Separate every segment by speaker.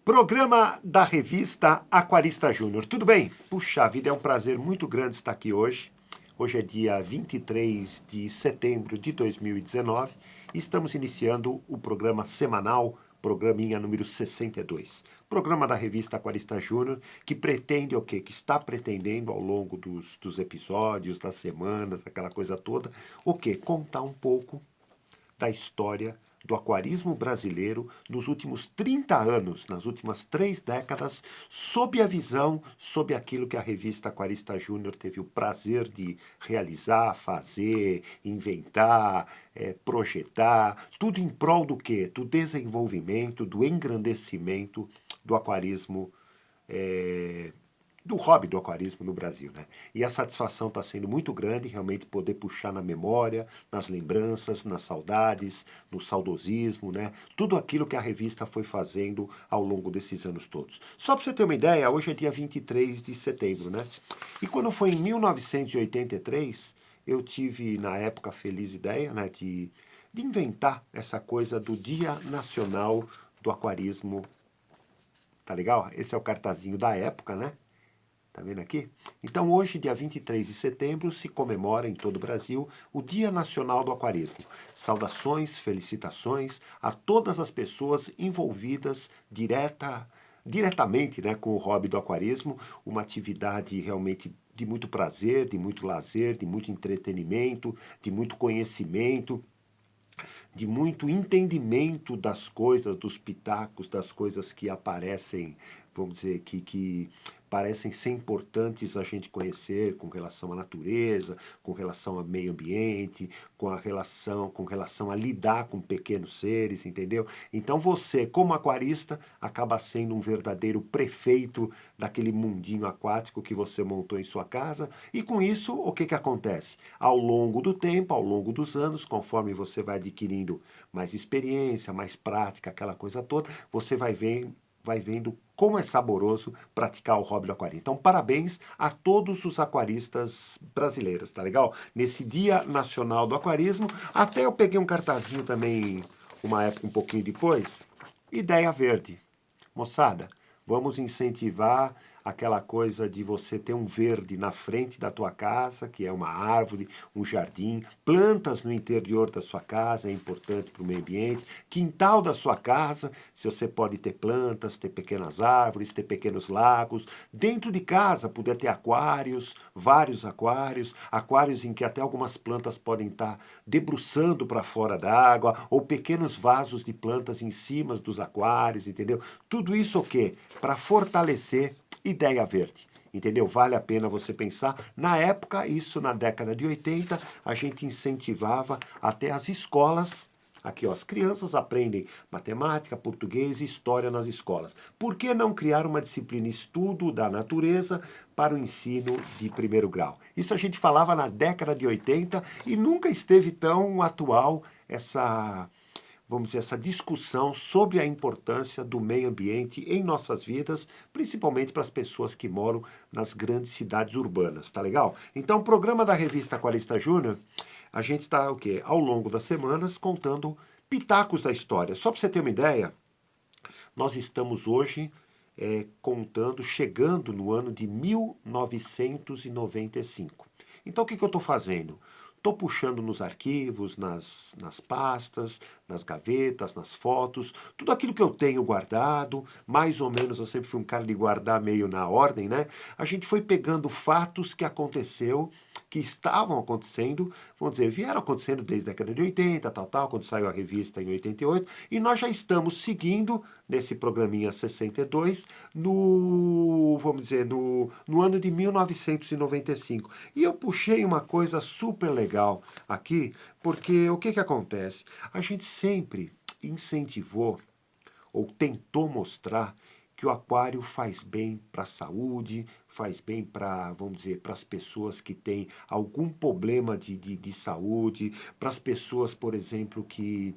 Speaker 1: Programa da revista Aquarista Júnior. Tudo bem? Puxa vida, é um prazer muito grande estar aqui hoje. Hoje é dia 23 de setembro de 2019 e estamos iniciando o programa semanal, programinha número 62. Programa da revista Aquarista Júnior, que pretende o quê? Que está pretendendo ao longo dos episódios, das semanas, aquela coisa toda, o quê? Contar um pouco da história do aquarismo brasileiro nos últimos 30 anos, nas últimas 3 décadas, sob a visão, sob aquilo que a revista Aquarista Júnior teve o prazer de realizar, fazer, inventar, projetar, tudo em prol do quê? Do desenvolvimento, do engrandecimento do aquarismo do hobby do aquarismo no Brasil, né? E a satisfação está sendo muito grande, realmente poder puxar na memória, nas lembranças, nas saudades, no saudosismo, né? Tudo aquilo que a revista foi fazendo ao longo desses anos todos. Só para você ter uma ideia, hoje é dia 23 de setembro, né? E quando foi em 1983, eu tive, na época, a feliz ideia, né, de inventar essa coisa do Dia Nacional do Aquarismo. Tá legal? Esse é o cartazinho da época, né? Tá vendo aqui? Então hoje, dia 23 de setembro, se comemora em todo o Brasil o Dia Nacional do Aquarismo. Saudações, felicitações a todas as pessoas envolvidas diretamente, né, com o hobby do aquarismo, uma atividade realmente de muito prazer, de muito lazer, de muito entretenimento, de muito conhecimento, de muito entendimento das coisas, dos pitacos, das coisas que aparecem, vamos dizer, que parecem ser importantes a gente conhecer com relação à natureza, com relação ao meio ambiente, com relação a lidar com pequenos seres, entendeu? Então você, como aquarista, acaba sendo um verdadeiro prefeito daquele mundinho aquático que você montou em sua casa. E com isso, o que acontece? Ao longo do tempo, ao longo dos anos, conforme você vai adquirindo mais experiência, mais prática, aquela coisa toda, você vai vendo como é saboroso praticar o hobby do aquarismo. Então, parabéns a todos os aquaristas brasileiros, tá legal? Nesse Dia Nacional do Aquarismo, até eu peguei um cartazinho também, uma época um pouquinho depois, Ideia Verde. Moçada, vamos incentivar aquela coisa de você ter um verde na frente da tua casa, que é uma árvore, um jardim, plantas no interior da sua casa, é importante para o meio ambiente, quintal da sua casa, se você pode ter plantas, ter pequenas árvores, ter pequenos lagos, dentro de casa poder ter aquários, vários aquários, aquários em que até algumas plantas podem estar debruçando para fora d'água, ou pequenos vasos de plantas em cima dos aquários, entendeu? Tudo isso o quê? Para fortalecer Ideia Verde. Entendeu? Vale a pena você pensar. Na época, isso na década de 80, a gente incentivava até as escolas. Aqui, ó, as crianças aprendem matemática, português e história nas escolas. Por que não criar uma disciplina estudo da natureza para o ensino de primeiro grau? Isso a gente falava na década de 80 e nunca esteve tão atual essa, vamos dizer, essa discussão sobre a importância do meio ambiente em nossas vidas, principalmente para as pessoas que moram nas grandes cidades urbanas, tá legal? Então, o programa da revista Aquarista Júnior, a gente está, o quê? Ao longo das semanas, contando pitacos da história. Só para você ter uma ideia, nós estamos hoje contando, chegando no ano de 1995. Então, o que eu estou fazendo? Estou puxando nos arquivos, nas pastas, nas gavetas, nas fotos, tudo aquilo que eu tenho guardado, mais ou menos, eu sempre fui um cara de guardar meio na ordem, né? A gente foi pegando fatos que aconteceu, que estavam acontecendo, vamos dizer, vieram acontecendo desde a década de 80, tal, quando saiu a revista em 88, e nós já estamos seguindo nesse programinha 62, vamos dizer, no ano de 1995. E eu puxei uma coisa super legal aqui, porque o que acontece? A gente sempre incentivou ou tentou mostrar que o aquário faz bem para a saúde, faz bem para, vamos dizer, para as pessoas que têm algum problema de saúde, para as pessoas, por exemplo, que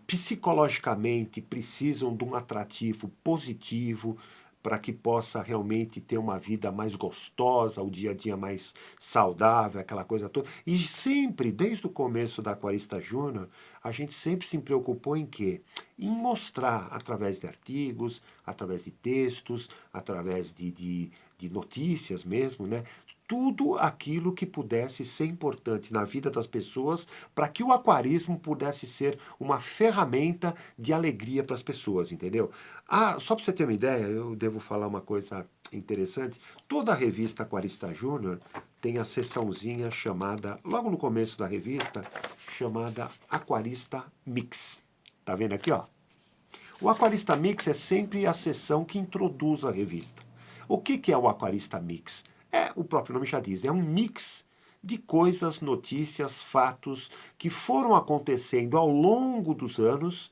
Speaker 1: psicologicamente precisam de um atrativo positivo, para que possa realmente ter uma vida mais gostosa, o dia a dia mais saudável, aquela coisa toda. E sempre, desde o começo da Aquarista Júnior, a gente sempre se preocupou em quê? Em mostrar, através de artigos, através de textos, através de notícias mesmo, né? Tudo aquilo que pudesse ser importante na vida das pessoas para que o aquarismo pudesse ser uma ferramenta de alegria para as pessoas, entendeu? Ah, só para você ter uma ideia, eu devo falar uma coisa interessante. Toda a revista Aquarista Júnior tem a seçãozinha chamada, logo no começo da revista, chamada Aquarista Mix. Tá vendo aqui, ó? O Aquarista Mix é sempre a seção que introduz a revista. O que é o Aquarista Mix? O próprio nome já diz, é um mix de coisas, notícias, fatos que foram acontecendo ao longo dos anos,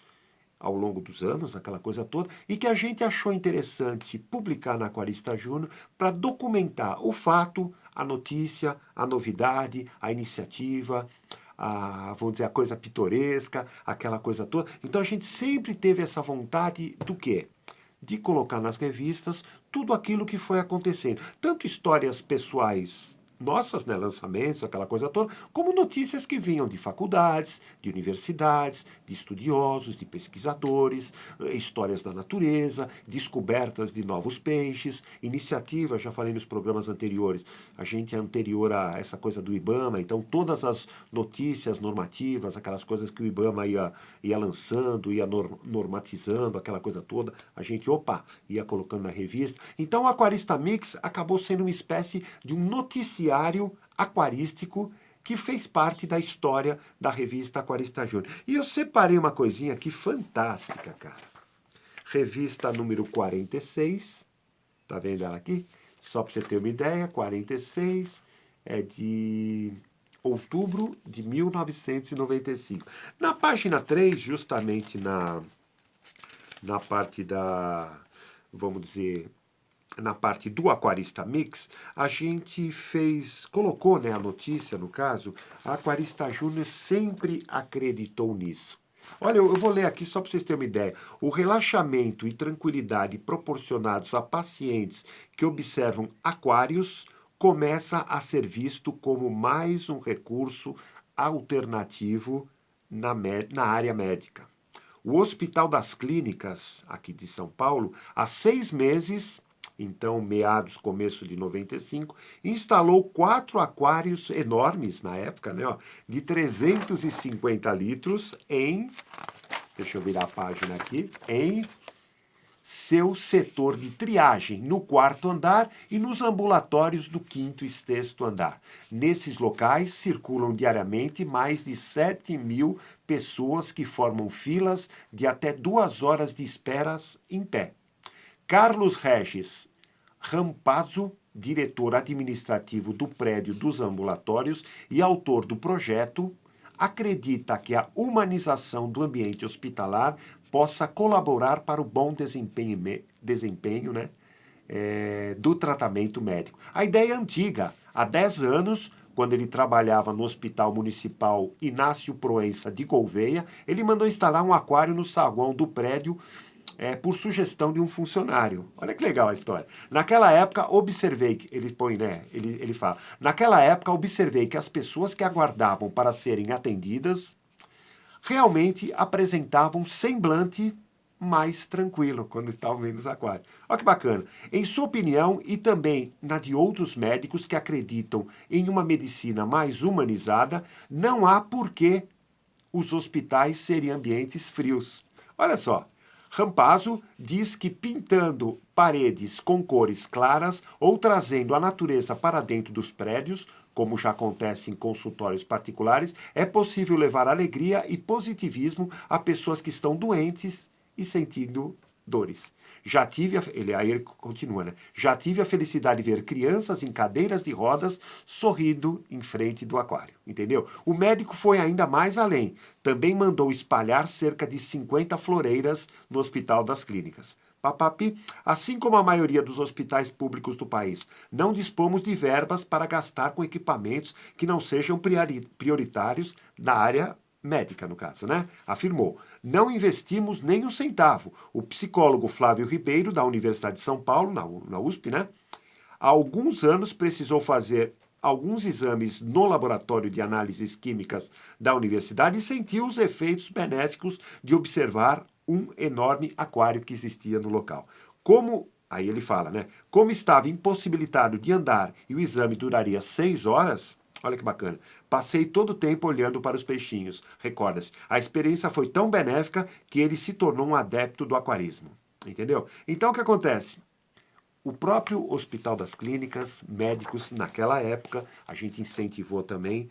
Speaker 1: aquela coisa toda, e que a gente achou interessante publicar na Aquarista Júnior para documentar o fato, a notícia, a novidade, a iniciativa, vamos dizer, a coisa pitoresca, aquela coisa toda. Então a gente sempre teve essa vontade do quê? De colocar nas revistas tudo aquilo que foi acontecendo. Tanto histórias pessoais nossas, né, lançamentos, aquela coisa toda, como notícias que vinham de faculdades, de universidades, de estudiosos, de pesquisadores, histórias da natureza, descobertas de novos peixes, iniciativas, já falei nos programas anteriores, a gente é anterior a essa coisa do IBAMA, então todas as notícias normativas, aquelas coisas que o IBAMA ia lançando, ia normatizando, aquela coisa toda, a gente, ia colocando na revista. Então o Aquarista Mix acabou sendo uma espécie de um noticiário aquarístico que fez parte da história da revista Aquarista Júnior. E eu separei uma coisinha aqui fantástica, cara. Revista número 46, tá vendo ela aqui? Só para você ter uma ideia, 46 é de outubro de 1995. Na página 3, justamente na parte vamos dizer, na parte do Aquarista Mix, a gente colocou, né, a notícia, no caso, a Aquarista Júnior sempre acreditou nisso. Olha, eu vou ler aqui só para vocês terem uma ideia. O relaxamento e tranquilidade proporcionados a pacientes que observam aquários começa a ser visto como mais um recurso alternativo na área médica. O Hospital das Clínicas, aqui de São Paulo, há 6 meses, então meados, começo de 95, instalou 4 aquários enormes na época, né, de 350 litros deixa eu virar a página aqui, em seu setor de triagem no 4º andar e nos ambulatórios do 5º e 6º andar. Nesses locais circulam diariamente mais de 7.000 pessoas que formam filas de até 2 horas de esperas em pé. Carlos Regis Rampazzo, diretor administrativo do prédio dos ambulatórios e autor do projeto, acredita que a humanização do ambiente hospitalar possa colaborar para o bom desempenho, né, do tratamento médico. A ideia é antiga. Há 10 anos, quando ele trabalhava no Hospital Municipal Inácio Proença de Gouveia, ele mandou instalar um aquário no saguão do prédio por sugestão de um funcionário. Olha que legal a história. Naquela época, observei que, ele fala, naquela época observei que as pessoas que aguardavam para serem atendidas realmente apresentavam semblante mais tranquilo quando estavam vendo os aquários. Olha que bacana. Em sua opinião, e também na de outros médicos que acreditam em uma medicina mais humanizada, não há por que os hospitais serem ambientes frios. Olha só. Rampazzo diz que pintando paredes com cores claras ou trazendo a natureza para dentro dos prédios, como já acontece em consultórios particulares, é possível levar alegria e positivismo a pessoas que estão doentes e sentindo dores. Ele continua, né? Já tive a felicidade de ver crianças em cadeiras de rodas sorrindo em frente do aquário, entendeu? O médico foi ainda mais além. Também mandou espalhar cerca de 50 floreiras no Hospital das Clínicas. Papapi, assim como a maioria dos hospitais públicos do país, não dispomos de verbas para gastar com equipamentos que não sejam prioritários da área médica no caso, né? Afirmou: não investimos nem um centavo. O psicólogo Flávio Ribeiro, da Universidade de São Paulo, na USP, né? Há alguns anos precisou fazer alguns exames no laboratório de análises químicas da universidade e sentiu os efeitos benéficos de observar um enorme aquário que existia no local. Aí ele fala, né? Como estava impossibilitado de andar e o exame duraria 6 horas, olha que bacana. Passei todo o tempo olhando para os peixinhos. Recorda-se, a experiência foi tão benéfica que ele se tornou um adepto do aquarismo. Entendeu? Então o que acontece? O próprio Hospital das Clínicas, médicos, naquela época, a gente incentivou também,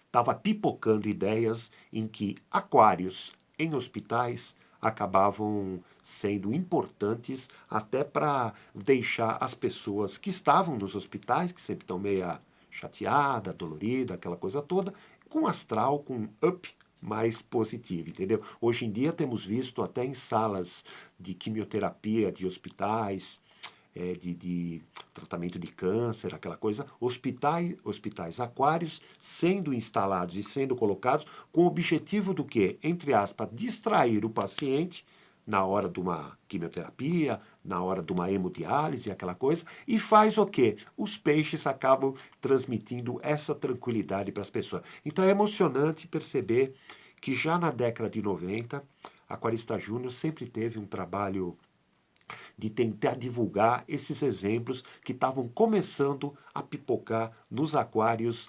Speaker 1: estava pipocando ideias em que aquários em hospitais acabavam sendo importantes até para deixar as pessoas que estavam nos hospitais, que sempre estão meia chateada, dolorida, aquela coisa toda, com astral, com up mais positivo, entendeu? Hoje em dia temos visto até em salas de quimioterapia de hospitais, de tratamento de câncer, aquela coisa, hospitais aquários sendo instalados e sendo colocados com o objetivo do quê? Entre aspas, distrair o paciente na hora de uma quimioterapia, na hora de uma hemodiálise, aquela coisa, e faz o quê? Os peixes acabam transmitindo essa tranquilidade para as pessoas. Então é emocionante perceber que já na década de 90, a Aquarista Júnior sempre teve um trabalho de tentar divulgar esses exemplos que estavam começando a pipocar nos aquários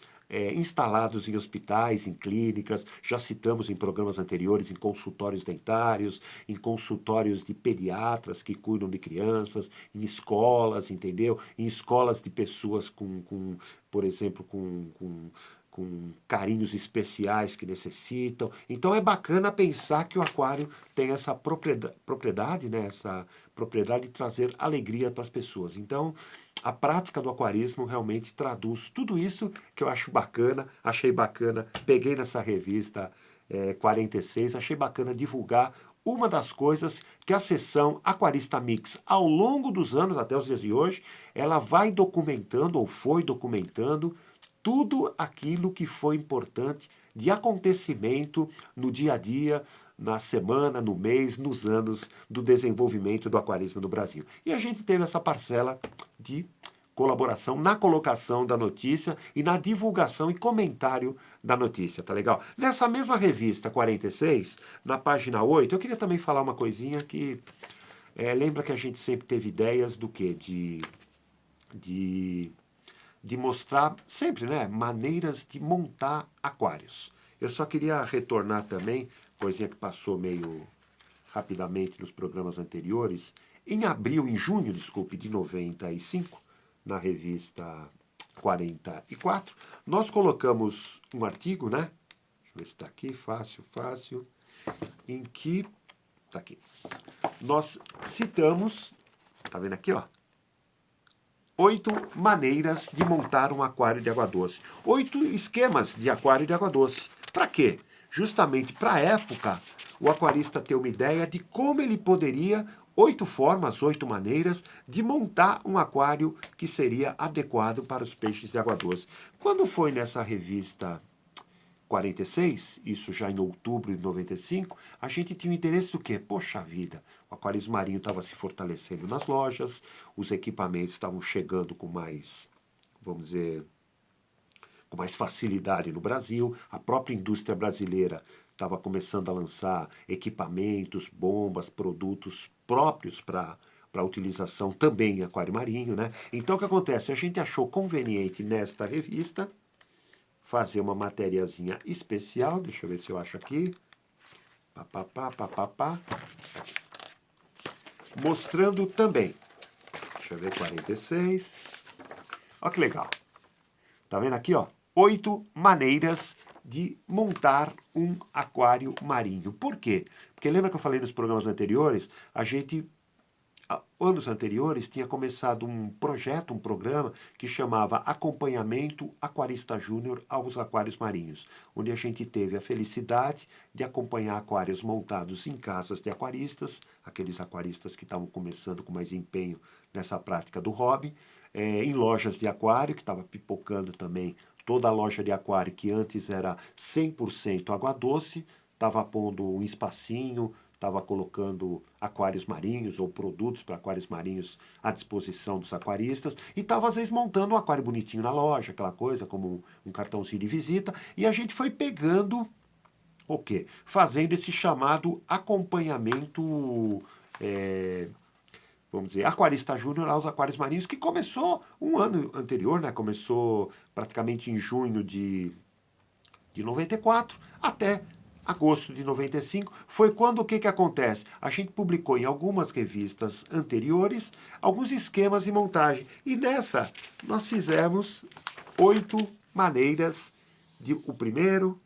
Speaker 1: instalados em hospitais, em clínicas, já citamos em programas anteriores, em consultórios dentários, em consultórios de pediatras que cuidam de crianças, em escolas, entendeu? Em escolas de pessoas por exemplo, com carinhos especiais que necessitam. Então é bacana pensar que o aquário tem essa propriedade, né? Essa propriedade de trazer alegria para as pessoas. Então, a prática do aquarismo realmente traduz tudo isso que eu acho bacana, achei bacana, peguei nessa revista 46, achei bacana divulgar uma das coisas que a seção Aquarista Mix, ao longo dos anos, até os dias de hoje, ela vai documentando, ou foi documentando, tudo aquilo que foi importante de acontecimento no dia a dia, na semana, no mês, nos anos do desenvolvimento do aquarismo no Brasil. E a gente teve essa parcela de colaboração na colocação da notícia e na divulgação e comentário da notícia, tá legal? Nessa mesma revista 46, na página 8, eu queria também falar uma coisinha que lembra que a gente sempre teve ideias do quê? De mostrar sempre, né, maneiras de montar aquários. Eu só queria retornar também, coisinha que passou meio rapidamente nos programas anteriores, em junho, desculpe, de 95, na revista 44, nós colocamos um artigo, né? Deixa eu ver se está aqui, fácil, em que, tá aqui, nós citamos, tá vendo aqui, ó? 8 maneiras de montar um aquário de água doce. 8 esquemas de aquário de água doce. Para quê? Justamente para a época, o aquarista ter uma ideia de como ele poderia, 8 formas, 8 maneiras de montar um aquário que seria adequado para os peixes de água doce. Quando foi nessa revista 46, isso já em outubro de 95, a gente tinha o interesse do quê? Poxa vida, o aquarismo marinho estava se fortalecendo nas lojas, os equipamentos estavam chegando com mais, vamos dizer, com mais facilidade no Brasil, a própria indústria brasileira estava começando a lançar equipamentos, bombas, produtos próprios para utilização também em aquário marinho, né? Então o que acontece? A gente achou conveniente nesta revista fazer uma matériazinha especial, deixa eu ver se eu acho aqui, mostrando também, deixa eu ver, 46, olha que legal, tá vendo aqui, ó, 8 maneiras de montar um aquário marinho. Por quê? Porque lembra que eu falei nos programas anteriores, a gente anos anteriores tinha começado um projeto, um programa que chamava Acompanhamento Aquarista Júnior aos Aquários Marinhos, onde a gente teve a felicidade de acompanhar aquários montados em casas de aquaristas, aqueles aquaristas que estavam começando com mais empenho nessa prática do hobby, em lojas de aquário, que estava pipocando também Toda a loja de aquário que antes era 100% água doce, estava pondo um espacinho, estava colocando aquários marinhos ou produtos para aquários marinhos à disposição dos aquaristas e estava às vezes montando um aquário bonitinho na loja, aquela coisa como um cartãozinho de visita, e a gente foi pegando o quê? Fazendo esse chamado acompanhamento, vamos dizer, Aquarista Júnior aos aquários marinhos, que começou um ano anterior, né? Começou praticamente em junho de 94 até agosto de 95. Foi quando o que acontece? A gente publicou em algumas revistas anteriores alguns esquemas de montagem. E nessa nós fizemos 8 maneiras de o primeiro,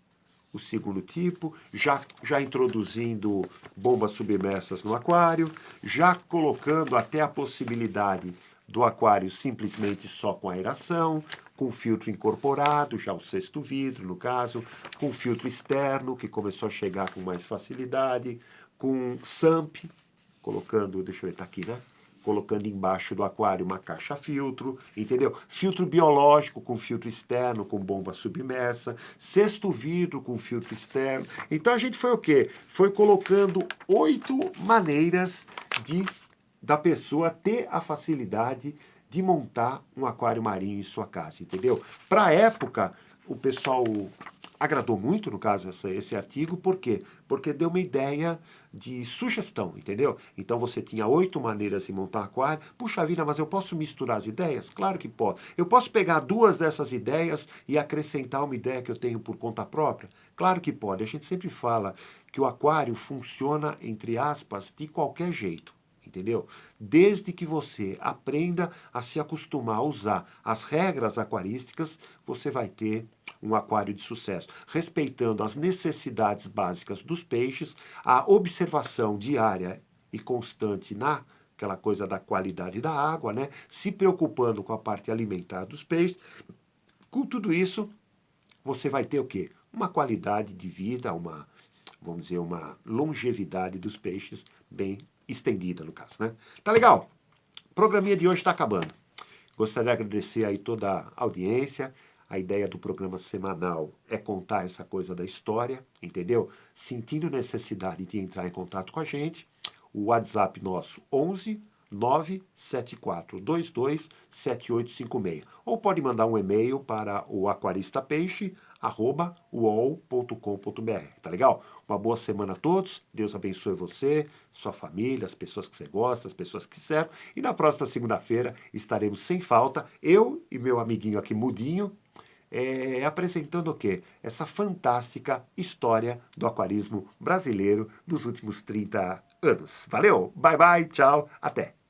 Speaker 1: o segundo tipo, já introduzindo bombas submersas no aquário, já colocando até a possibilidade do aquário simplesmente só com aeração, com filtro incorporado, já o sexto vidro, no caso, com filtro externo, que começou a chegar com mais facilidade, com SAMP, colocando, deixa eu ver, tá aqui, né? Colocando embaixo do aquário uma caixa filtro, entendeu? Filtro biológico com filtro externo, com bomba submersa, sexto vidro com filtro externo. Então a gente foi o quê? Foi colocando 8 maneiras da pessoa ter a facilidade de montar um aquário marinho em sua casa, entendeu? Para a época, o pessoal agradou muito, no caso, esse artigo, por quê? Porque deu uma ideia de sugestão, entendeu? Então você tinha 8 maneiras de montar aquário. Puxa vida, mas eu posso misturar as ideias? Claro que posso. Eu posso pegar 2 dessas ideias e acrescentar uma ideia que eu tenho por conta própria? Claro que pode. A gente sempre fala que o aquário funciona, entre aspas, de qualquer jeito. Entendeu? Desde que você aprenda a se acostumar a usar as regras aquarísticas, você vai ter um aquário de sucesso, respeitando as necessidades básicas dos peixes, a observação diária e constante aquela coisa da qualidade da água, né? Se preocupando com a parte alimentar dos peixes. Com tudo isso, você vai ter o quê? Uma qualidade de vida, vamos dizer, uma longevidade dos peixes bem estendida, no caso, né? Tá legal? O programinha de hoje está acabando. Gostaria de agradecer aí toda a audiência. A ideia do programa semanal é contar essa coisa da história, entendeu? Sentindo necessidade de entrar em contato com a gente, o WhatsApp nosso 11 97422 7856. Ou pode mandar um e-mail para o aquaristapeixe@uol.com.br. Tá legal? Uma boa semana a todos. Deus abençoe você, sua família, as pessoas que você gosta, as pessoas que servem. E na próxima segunda-feira estaremos sem falta, eu e meu amiguinho aqui mudinho, apresentando o quê? Essa fantástica história do aquarismo brasileiro dos últimos 30 anos. Valeu, bye bye, tchau, até!